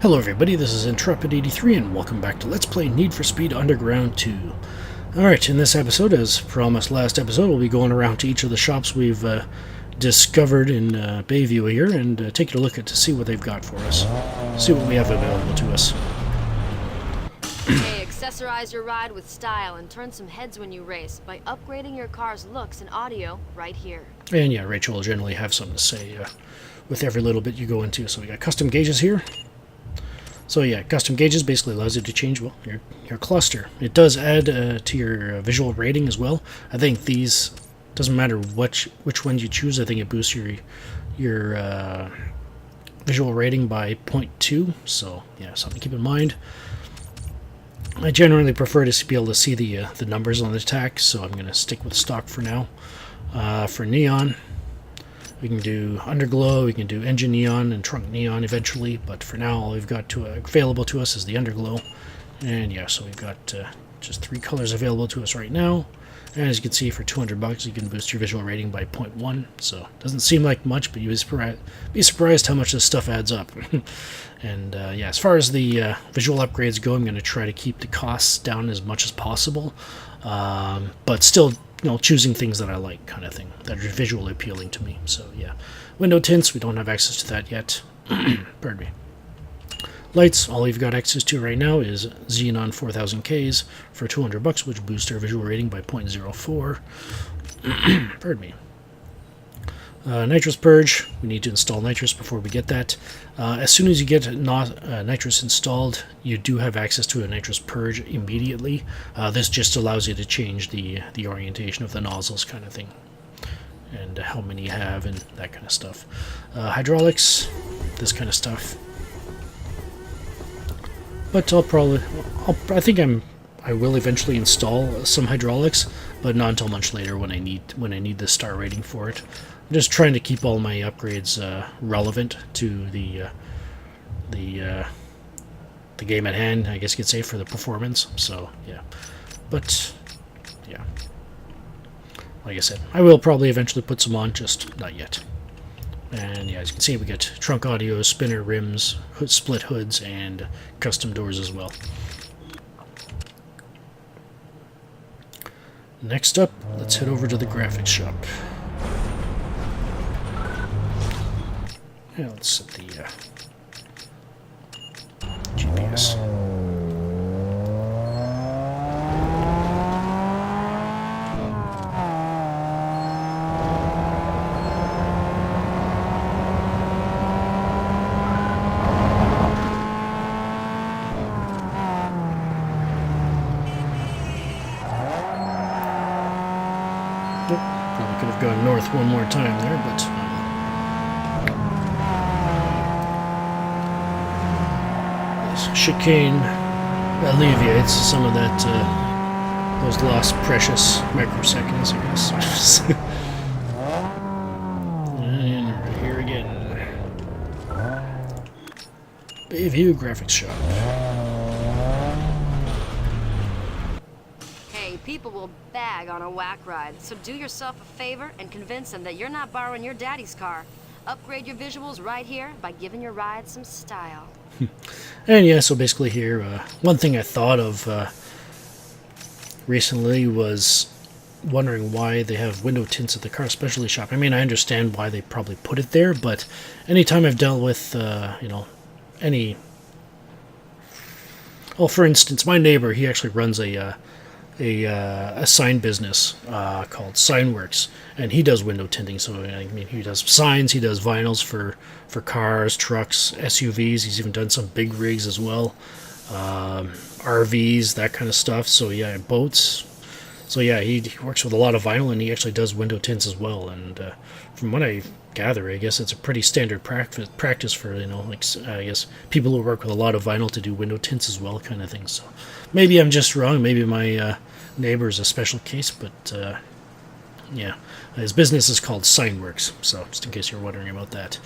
Hello everybody, this is Intrepid83 and welcome back to Let's Play Need for Speed Underground 2. Alright, in this episode, as promised last episode, we'll be going around to each of the shops we've discovered in Bayview here and taking a look at to see what they've got for us. See what we have available to us. Hey, accessorize your ride with style and turn some heads when you race by upgrading your car's looks and audio right here. And yeah, Rachel will generally have something to say with every little bit you go into. So we got custom gauges here. So yeah, custom gauges basically allows you to change, well, your cluster. It does add to your visual rating as well. I think these, doesn't matter which ones you choose, I think it boosts your visual rating by 0.2. So yeah, something to keep in mind. I generally prefer to be able to see the numbers on the tach, so I'm going to stick with stock for now. For neon, we can do underglow, we can do engine neon and trunk neon eventually, but for now all we've got available to us is the underglow. And yeah, so we've got just 3 colors available to us right now. And as you can see, for $200 you can boost your visual rating by 0.1, so it doesn't seem like much, but you'd be surprised how much this stuff adds up. And yeah, as far as the visual upgrades go, I'm going to try to keep the costs down as much as possible, but still, you know, choosing things that I like, kind of thing, that are visually appealing to me. So yeah, window tints, we don't have access to that yet. Pardon me. Lights, all we've got access to right now is Xenon 4000Ks for $200, which boosts our visual rating by 0.04. Pardon me. Nitrous purge, we need to install nitrous before we get that. As soon as you get nitrous installed, you do have access to a nitrous purge immediately. This just allows you to change the orientation of the nozzles, kind of thing, and how many you have and that kind of stuff. Hydraulics, this kind of stuff. But I will eventually install some hydraulics, but not until much later when I need the star rating for it. I'm just trying to keep all my upgrades relevant to the game at hand, I guess you could say, for the performance. So yeah, but yeah, like I said, I will probably eventually put some on, just not yet. And yeah, as you can see, we get trunk audio, spinner rims, split hoods, and custom doors as well. Next up, let's head over to the graphics shop. Yeah, let's set the GPS. Probably could have gone north one more time there, but this chicane alleviates some of that those lost precious microseconds, I guess. And we're here again. Bayview Graphics Shop. People will bag on a whack ride, so do yourself a favor and convince them that you're not borrowing your daddy's car. Upgrade your visuals right here by giving your ride some style. And yeah, so basically here, one thing I thought of recently was wondering why they have window tints at the car specialty shop. I mean, I understand why they probably put it there, but anytime I've dealt with, you know, any... Well, for instance, my neighbor, he actually runs a sign business called Signworks, and he does window tinting. So I mean, he does signs, he does vinyls for cars, trucks, SUVs. He's even done some big rigs as well, RVs, that kind of stuff. So yeah, boats. So yeah, he works with a lot of vinyl, and he actually does window tints as well. And from what I gather, I guess it's a pretty standard practice for, you know, like, I guess people who work with a lot of vinyl to do window tints as well, kind of thing. So maybe I'm just wrong. Maybe my neighbor is a special case, but yeah, his business is called Signworks. So just in case you're wondering about that,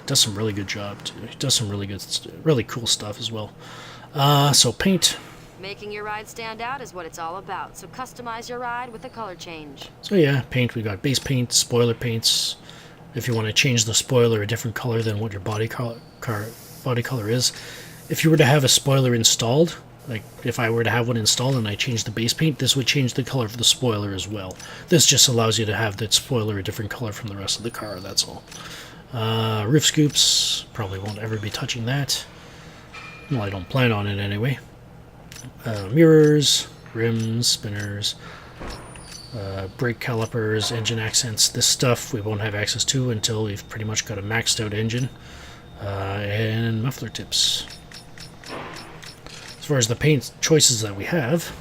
does some really good job too. He does some really cool stuff as well. So paint. Making your ride stand out is what it's all about, so customize your ride with a color change. So yeah, paint, we got base paint, spoiler paints. If you want to change the spoiler a different color than what your body color body color is. If you were to have a spoiler installed, like if I were to have one installed and I changed the base paint, this would change the color of the spoiler as well. This just allows you to have that spoiler a different color from the rest of the car, that's all. Roof scoops, probably won't ever be touching that. Well, I don't plan on it anyway. Mirrors, rims, spinners, brake calipers, engine accents. This stuff we won't have access to until we've pretty much got a maxed out engine. And muffler tips. As far as the paint choices that we have,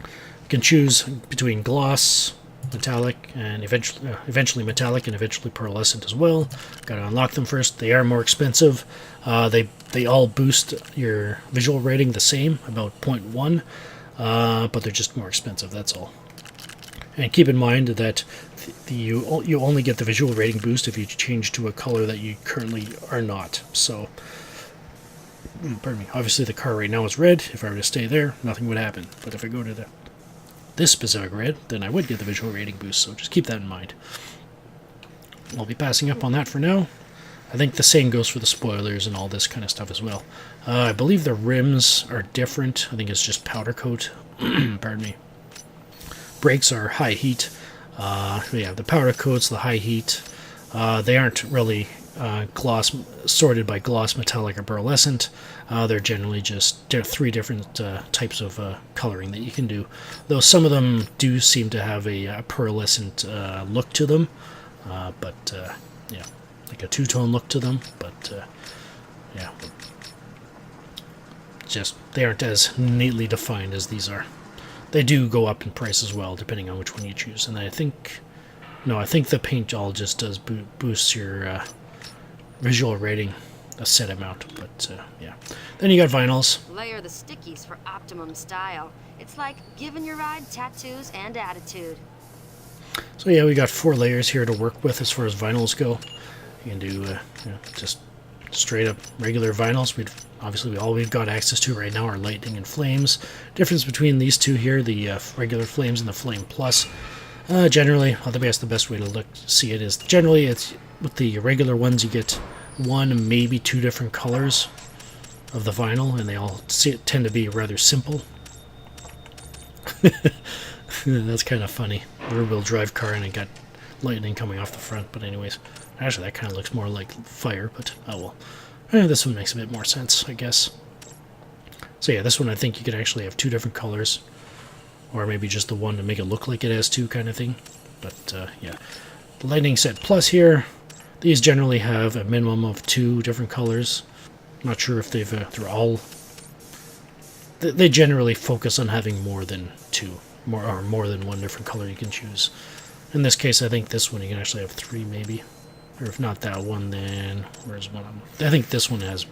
you can choose between gloss, metallic, and eventually metallic, and eventually pearlescent as well. Got to unlock them first. They are more expensive. They all boost your visual rating the same, about 0.1, but they're just more expensive. That's all. And keep in mind that you only get the visual rating boost if you change to a color that you currently are not. So, pardon me. Obviously, the car right now is red. If I were to stay there, nothing would happen. But if I go to this specific red, then I would get the visual rating boost. So just keep that in mind. I'll be passing up on that for now. I think the same goes for the spoilers and all this kind of stuff as well. I believe the rims are different. I think it's just powder coat. Pardon me. Brakes are high heat. Yeah, the powder coats, the high heat. They aren't really sorted by gloss, metallic, or pearlescent. They're generally just three different types of coloring that you can do. Though some of them do seem to have a pearlescent look to them. But yeah, like a two-tone look to them. But yeah, just they aren't as neatly defined as these are. They do go up in price as well, depending on which one you choose. And I think the paint all just does boost your visual rating a set amount. But yeah, then you got vinyls. Layer the stickies for optimum style. It's like giving your ride tattoos and attitude. So yeah, we got 4 layers here to work with as far as vinyls go. You can do just straight up regular vinyls. All we've got access to right now are lightning and flames. Difference between these two here, the regular flames and the flame plus. Generally, I think that's the best way to see it is generally it's with the regular ones you get 1, maybe 2 different colors of the vinyl, and they all tend to be rather simple. That's kind of funny. Rear-wheel drive car and it got lightning coming off the front, but anyways, actually that kind of looks more like fire, but oh well. This one makes a bit more sense, I guess. So yeah, this one I think you could actually have 2 different colors, or maybe just the one to make it look like it has 2 kind of thing. But yeah, the Lightning Set Plus here, these generally have a minimum of 2 different colors. I'm not sure if they're all. They generally focus on having more than 2, more than 1 different color you can choose. In this case, I think this one you can actually have 3 maybe. Or if not that one, then where's one of them? I think this one has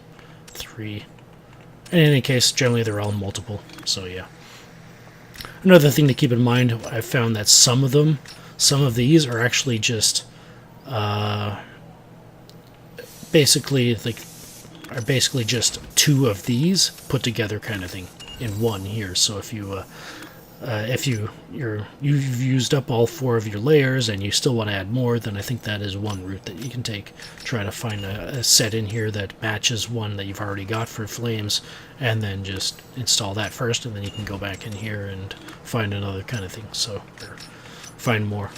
3. In any case, generally they're all multiple, so yeah. Another thing to keep in mind, I found that some of these are actually just basically just 2 of these put together kind of thing in one here. So if you've used up all 4 of your layers and you still want to add more, then I think that is one route that you can take. Try to find a set in here that matches one that you've already got for flames, and then just install that first, and then you can go back in here and find another kind of thing. So, or find more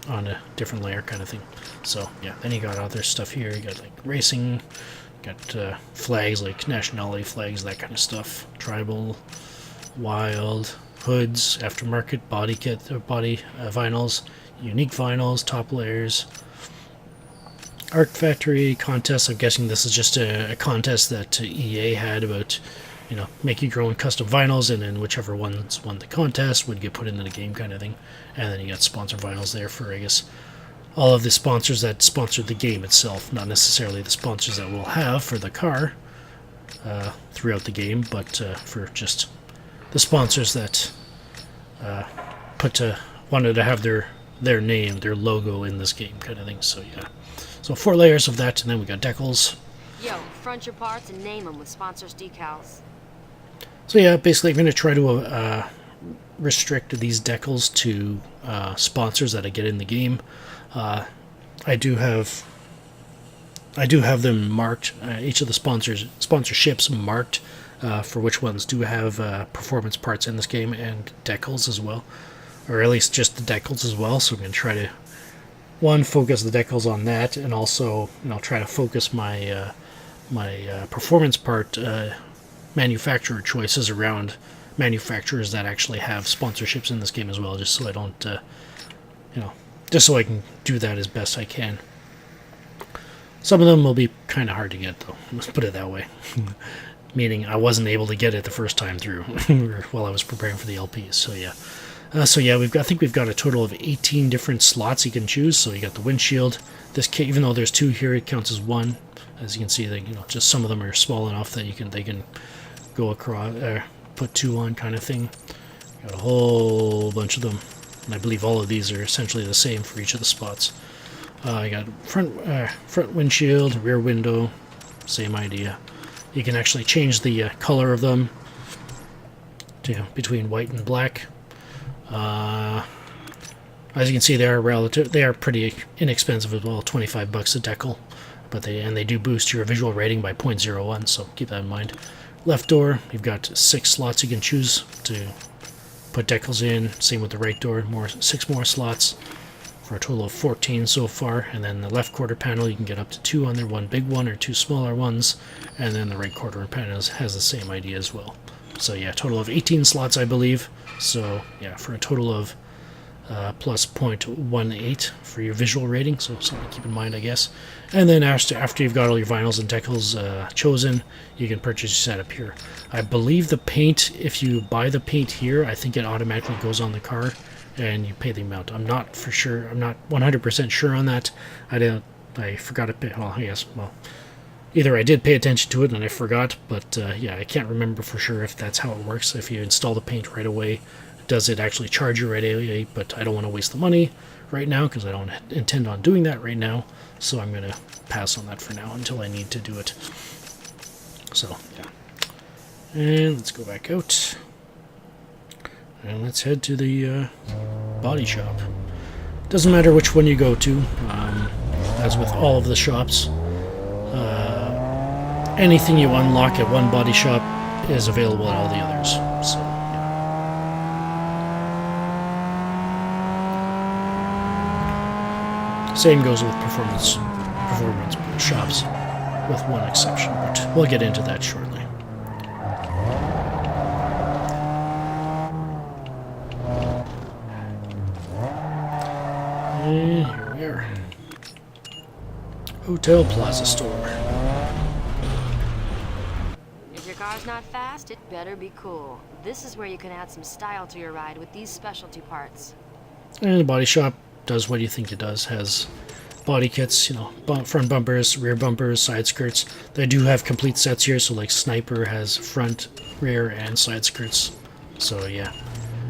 on a different layer kind of thing. So yeah, then you got other stuff here. You got like racing, got flags like nationality flags, that kind of stuff. Tribal, wild, hoods, aftermarket, body kit, vinyls, unique vinyls, top layers, Art Factory contest. I'm guessing this is just a contest that EA had about, making your own custom vinyls, and then whichever ones won the contest would get put into the game kind of thing. And then you got sponsor vinyls there for, I guess, all of the sponsors that sponsored the game itself, not necessarily the sponsors that we'll have for the car throughout the game, but for just the sponsors that wanted to have their name, their logo in this game kind of thing. So yeah, so 4 layers of that, and then we got decals. Yo, front your parts and name them with sponsors decals. So yeah, basically I'm going to try to restrict these decals to sponsors that I get in the game. I do have I do have them marked, each of the sponsorships marked for which ones do have performance parts in this game, and decals as well, or at least just the decals as well. So I'm going to try to focus the decals on that, and also try to focus my performance part manufacturer choices around manufacturers that actually have sponsorships in this game as well, just so I don't just so I can do that as best I can. Some of them will be kind of hard to get, though. Let's put it that way. Meaning I wasn't able to get it the first time through while I was preparing for the LPs. So yeah. I think we've got a total of 18 different slots you can choose. So you got the windshield. This kit, even though there's 2 here, it counts as 1. As you can see, they, just some of them are small enough that they can go across, put 2 on, kind of thing. Got a whole bunch of them, and I believe all of these are essentially the same for each of the spots. I got front windshield, rear window, same idea. You can actually change the color of them to between white and black. As you can see, they are pretty inexpensive as well, $25 a decal, but they do boost your visual rating by 0.01, so keep that in mind. Left door, you've got 6 slots you can choose to put decals in. Same with the right door, 6 more slots, for a total of 14 so far. And then the left quarter panel, you can get up to 2 on there, 1 big one or 2 smaller ones. And then the right quarter panel has the same idea as well. So yeah, total of 18 slots, I believe. So yeah, for a total of plus 0.18 for your visual rating, so something to keep in mind, I guess. And then after you've got all your vinyls and decals chosen, you can purchase your setup here. I believe the paint, if you buy the paint here, I think it automatically goes on the car, and you pay the amount. I'm not for sure. I'm not 100% sure on that. I forgot to pay. Well, I guess. Well, either I did pay attention to it and I forgot, but yeah, I can't remember for sure if that's how it works. If you install the paint right away, does it actually charge you right away? But I don't want to waste the money right now because I don't intend on doing that right now. So I'm going to pass on that for now until I need to do it. So yeah. And let's go back out. And let's head to the body shop. Doesn't matter which one you go to, as with all of the shops. Anything you unlock at one body shop is available at all the others. So, yeah. Same goes with performance shops, with one exception, but we'll get into that shortly. And here we are. Hotel Plaza Store. If your car's not fast, it better be cool. This is where you can add some style to your ride with these specialty parts. And the body shop does what you think it does. Has body kits, front bumpers, rear bumpers, side skirts. They do have complete sets here, so like Sniper has front, rear, and side skirts. So yeah,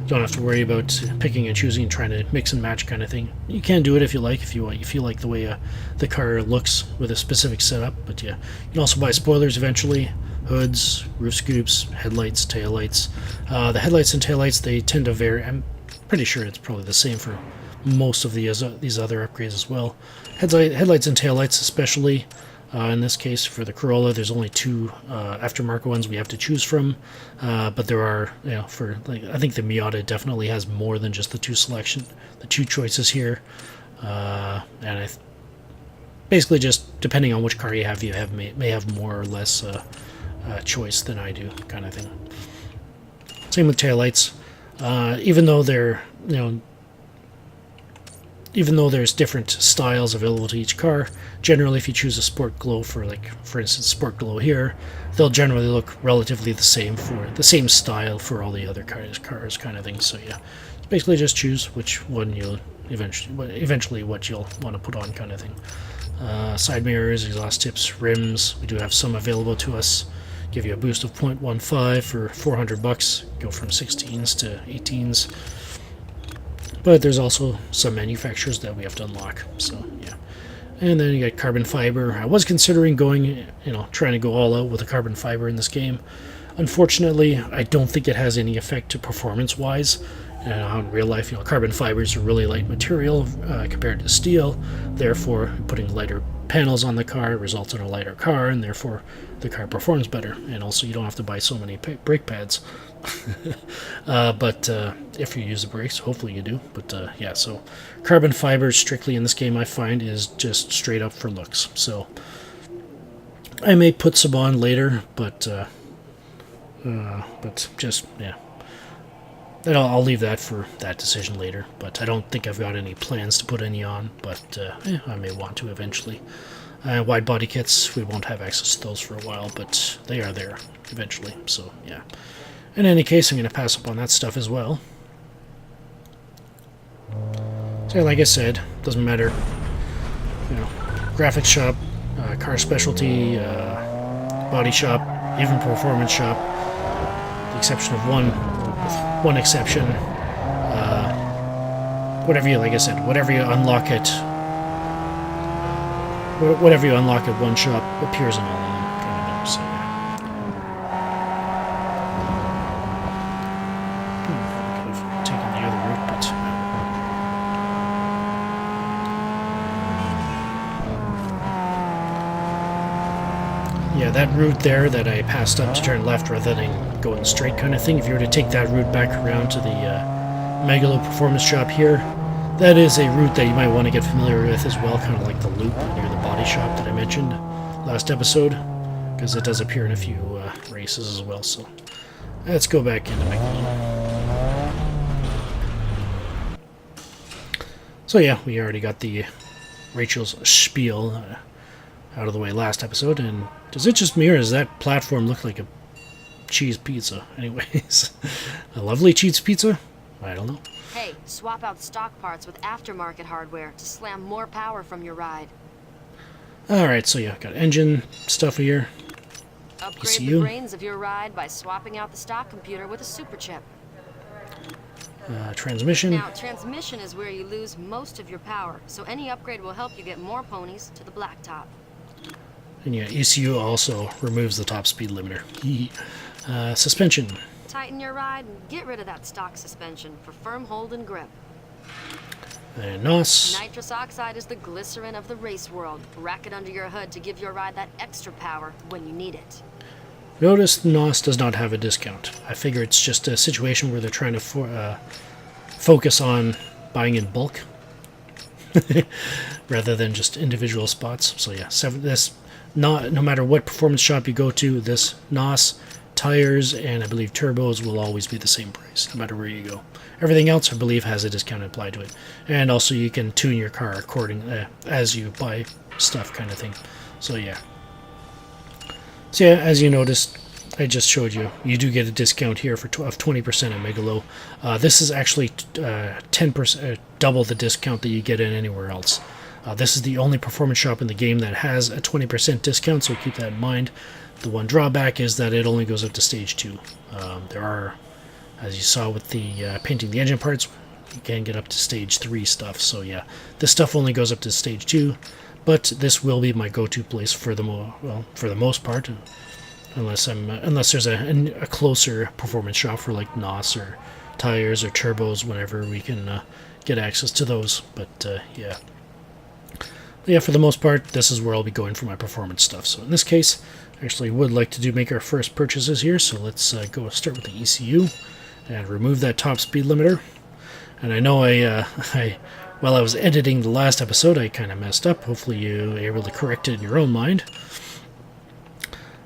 don't have to worry about picking and choosing and trying to mix and match kind of thing. You can do it if you like, if you like the way the car looks with a specific setup. But yeah, you can also buy spoilers eventually, hoods, roof scoops, headlights, taillights. The headlights and taillights, they tend to vary. I'm pretty sure it's probably the same for most of these other upgrades as well. Headlights and taillights especially. In this case, for the Corolla, there's only 2 aftermarket ones we have to choose from, but there are, I think the Miata definitely has more than just the 2 choices here, and basically just depending on which car you have, may have more or less choice than I do, kind of thing. Same with taillights, even though they're even though there's different styles available to each car, generally if you choose a Sport Glow for instance, Sport Glow here, they'll generally look relatively the same for the same style for all the other cars kind of thing. So yeah, basically just choose which one you'll eventually what you'll want to put on kind of thing. Side mirrors, exhaust tips, rims, we do have some available to us. Give you a boost of 0.15 for $400, go from 16s to 18s. But there's also some manufacturers that we have to unlock, so yeah. And then you got carbon fiber. I was considering going, trying to go all out with the carbon fiber in this game. Unfortunately, I don't think it has any effect to performance-wise. And in real life, carbon fibers are really light material compared to steel. Therefore, putting lighter panels on the car results in a lighter car, and therefore the car performs better. And also, you don't have to buy so many brake pads. But if you use the brakes, hopefully you do. But yeah, so carbon fibers strictly in this game, I find, is just straight up for looks. So I may put some on later, but just, yeah. And I'll leave that for that decision later, but I don't think I've got any plans to put any on, but I may want to eventually. Wide body kits, we won't have access to those for a while, but they are there eventually, so yeah. In any case, I'm going to pass up on that stuff as well. So like I said, doesn't matter, graphics shop, car specialty, body shop, even performance shop, the exception of one exception, whatever you, like I said, whatever you unlock at one shop appears in all of them, kind of. So yeah. I could have taken the other route, but yeah, that route there that I passed up to turn left rather than going straight kind of thing, if you were to take that route back around to the Megalo Performance Shop here, that is a route that you might want to get familiar with as well, kind of like the loop near the body shop that I mentioned last episode, because it does appear in a few races as well. So let's go back into Megalo. So yeah, we already got the Rachel's spiel out of the way last episode, and does it just me, or does that platform look like a cheese pizza? Anyways, a lovely cheese pizza? I don't know. Hey, swap out stock parts with aftermarket hardware to slam more power from your ride. Alright, so yeah, got engine stuff here. Upgrade ECU. the brains of your ride by swapping out the stock computer with a super chip. Transmission. Now, transmission is where you lose most of your power, so any upgrade will help you get more ponies to the blacktop. And yeah, ECU also removes the top speed limiter. Suspension. Tighten your ride and get rid of that stock suspension for firm hold and grip. And NOS. Nitrous oxide is the glycerin of the race world. Rack it under your hood to give your ride that extra power when you need it. Notice NOS does not have a discount. I figure it's just a situation where they're trying to focus on buying in bulk rather than just individual spots. So yeah, no matter what performance shop you go to, this NOS, tires, and I believe turbos will always be the same price, no matter where you go. Everything else, I believe, has a discount applied to it. And also you can tune your car according as you buy stuff, kind of thing. So yeah. So yeah, as you noticed, I just showed you, you do get a discount here of 20% at Megalo. This is actually 10%, double the discount that you get in anywhere else. This is the only performance shop in the game that has a 20% discount, so keep that in mind. The one drawback is that it only goes up to stage 2. There are, as you saw with the painting the engine parts, you can get up to stage 3 stuff. So yeah, this stuff only goes up to stage 2, but this will be my go-to place for the most part, unless there's a closer performance shop for like NOS or tires or turbos, whenever we can get access to those. But yeah. But yeah, for the most part, this is where I'll be going for my performance stuff. So in this case, I actually would like to make our first purchases here. So let's go start with the ECU and remove that top speed limiter. And I know while I was editing the last episode, I kind of messed up. Hopefully you were able to correct it in your own mind.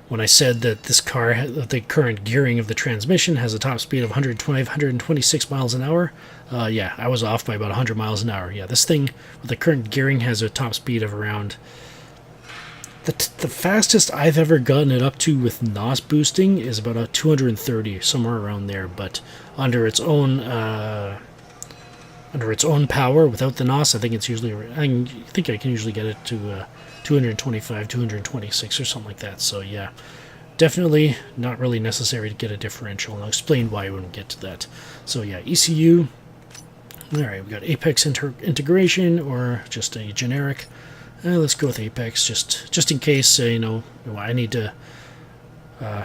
When I said that this car, the current gearing of the transmission has a top speed of 126 miles an hour, yeah, I was off by about 100 miles an hour. Yeah, this thing with the current gearing has a top speed of around... The fastest I've ever gotten it up to with NOS boosting is about a 230, somewhere around there, but under its own power, without the NOS, I think it's usually... I think I can usually get it to 225, 226 or something like that. So yeah, definitely not really necessary to get a differential, and I'll explain why when we get to that. So yeah, ECU. Alright, we got Apex integration or just a generic. Let's go with Apex, just in case, I need to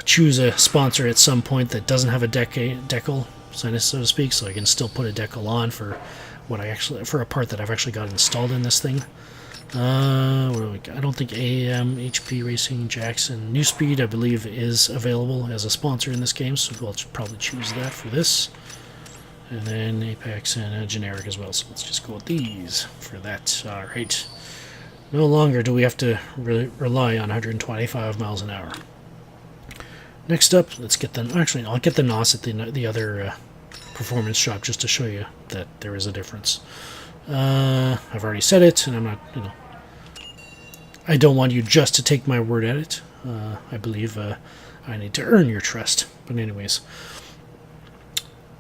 choose a sponsor at some point that doesn't have a decal. so to speak, so I can still put a decal on for for a part that I've actually got installed in this thing. What do we got? I don't think AEM, HP Racing, Jackson, New Speed, I believe, is available as a sponsor in this game, so we'll probably choose that for this. And then Apex and a generic as well, so let's just go with these for that. Alright. No longer do we have to rely on 125 miles an hour. Next up, let's get the... Actually, I'll get the NOS at the other performance shop just to show you that there is a difference. I've already said it, and I'm not, I don't want you just to take my word at it. I believe I need to earn your trust. But anyways.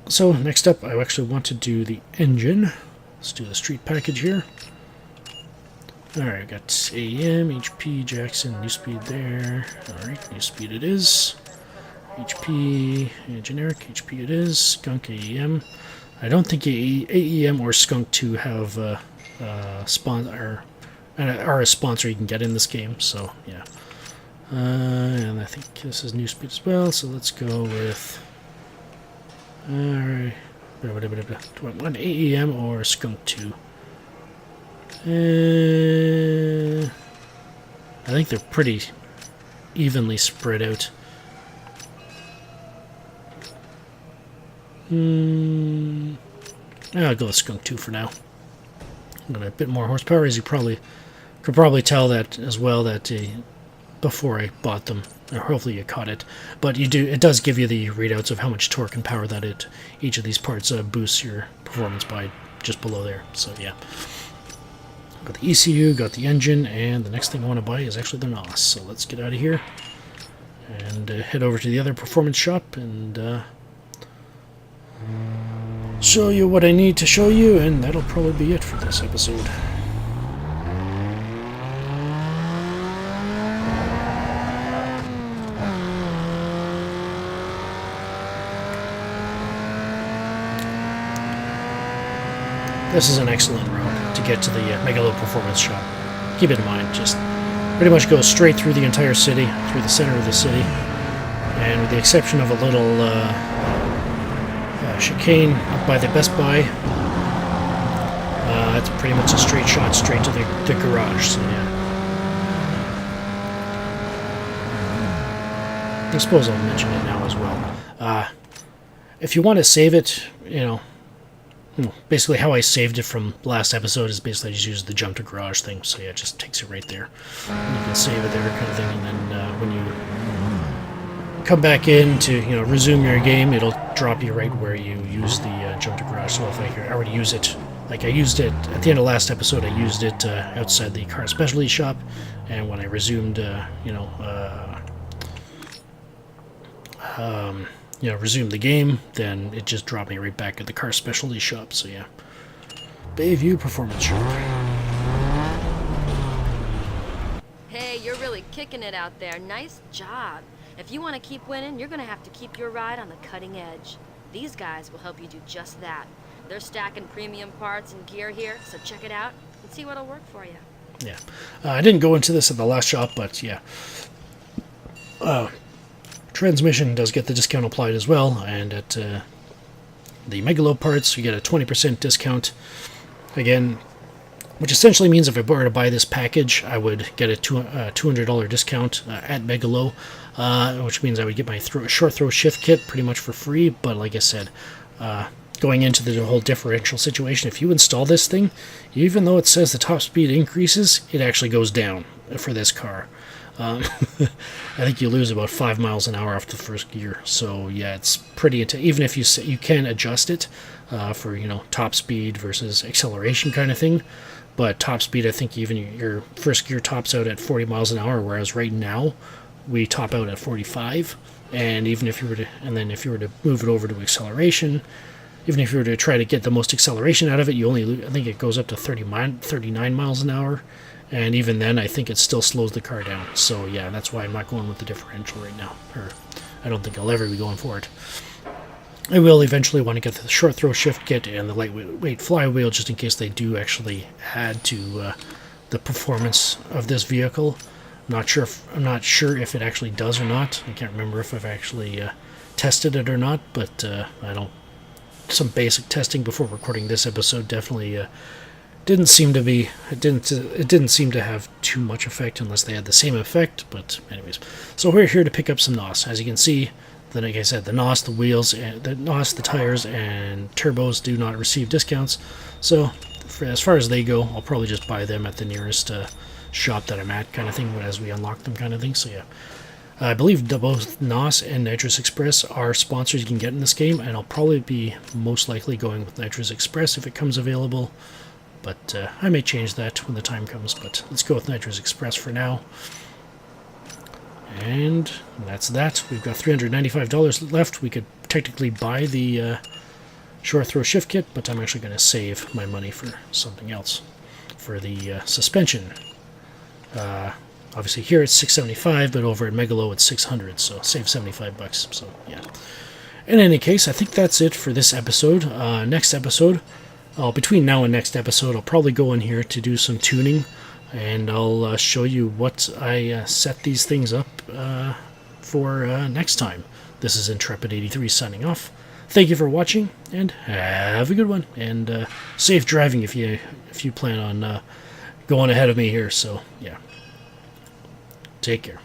So, next up, I actually want to do the engine. Let's do the street package here. Alright, I got AEM, HP, Jackson, New Speed there. Alright, New Speed it is. HP, generic, HP it is. Skunk, AEM. I don't think AEM or Skunk 2 have are a sponsor you can get in this game, so yeah. And I think this is New Speed as well, so let's go with... Alright. Do I want AEM or Skunk 2? I think they're pretty evenly spread out. I'll go with Skunk 2 for now. I'm got a bit more horsepower, as you could probably tell that as well, that before I bought them, or hopefully you caught it. But it does give you the readouts of how much torque and power that each of these parts boosts your performance by just below there. So yeah. Got the ECU, got the engine, and the next thing I want to buy is actually the NOS. So let's get out of here and head over to the other performance shop and show you what I need to show you, and that'll probably be it for this episode. This is an excellent road to get to the Megalo Performance Shop. Keep it in mind, just pretty much go straight through the entire city, through the center of the city, and with the exception of a little chicane up by the Best Buy, it's pretty much a straight shot straight to the garage, so yeah. I suppose I'll mention it now as well. If you want to save it, basically how I saved it from last episode is basically I just used the jump to garage thing, so yeah, it just takes it right there. And you can save it there kind of thing, and then when you come back in to resume your game, it'll drop you right where you use the jump to garage. So if I already use it, like I used it at the end of last episode, I used it outside the car specialty shop, and when I resumed resume the game, then it just dropped me right back at the car specialty shop. So yeah, Bayview Performance Shop. Hey, you're really kicking it out there. Nice job. If you want to keep winning, you're going to have to keep your ride on the cutting edge. These guys will help you do just that. They're stacking premium parts and gear here, so check it out and see what'll work for you. Yeah, I didn't go into this at the last shop, but yeah. Transmission does get the discount applied as well, and at the Megalo parts you get a 20% discount again, which essentially means if I were to buy this package I would get a $200 discount at Megalo, which means I would get my short throw shift kit pretty much for free. But like I said, going into the whole differential situation, if you install this thing, even though it says the top speed increases, it actually goes down for this car. I think you lose about 5 miles an hour off the first gear. So yeah, it's pretty even if you can adjust it for top speed versus acceleration kind of thing. But top speed, I think even your first gear tops out at 40 miles an hour, whereas right now we top out at 45. And even if you were to move it over to acceleration, even if you were to try to get the most acceleration out of it, I think it goes up to 39 miles an hour. And even then, I think it still slows the car down. So yeah, that's why I'm not going with the differential right now. Or I don't think I'll ever be going for it. I will eventually want to get the short throw shift kit and the lightweight flywheel, just in case they do actually add to the performance of this vehicle. I'm not sure if it actually does or not. I can't remember if I've actually tested it or not, but I don't some basic testing before recording this episode. Definitely didn't seem to be it didn't seem to have too much effect unless they had the same effect. But anyways, so we're here to pick up some NOS. As you can see, then like I said, the NOS, the wheels, and the NOS, the tires, and turbos do not receive discounts. So as far as they go, I'll probably just buy them at the nearest shop that I'm at, kind of thing, as we unlock them, kind of thing. So yeah. I believe both NOS and Nitrous Express are sponsors you can get in this game, and I'll probably be most likely going with Nitrous Express if it comes available, but I may change that when the time comes, but let's go with Nitrous Express for now. And that's that. We've got $395 left. We could technically buy the short throw shift kit, but I'm actually going to save my money for something else, for the suspension. Obviously here it's $675, but over at Megalo it's $600, so save $75. So yeah. In any case, I think that's it for this episode. Next episode, between now and next episode, I'll probably go in here to do some tuning, and I'll show you what I set these things up for next time. This is Intrepid83 signing off. Thank you for watching, and have a good one, and safe driving if you plan on going ahead of me here. So yeah. Take care.